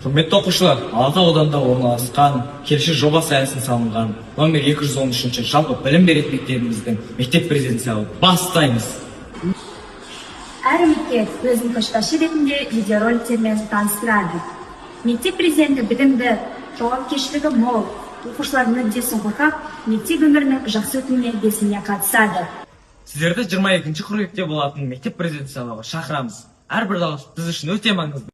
Құрметті оқушылар, Алатау ауданында орналасқан келешек жобасы аясында салынған номер 213 жалпы білім беретін мектебіміздің мектеп президенциялы бастаймыз. Әр үміткер өзін көшбасшы ретінде видеороликтермен таныстырады. Мектеп президенті білімді, жауапкершілігі мол, оқушылардың мүддесін қорғап, мектеп өмірінің жақсы өтуіне белсене қатысады. Сіздерді 22 қыркүйекте болатын мектеп президенциялығы шақырамыз. Әрбір дауыс біз үшін өте маңызды.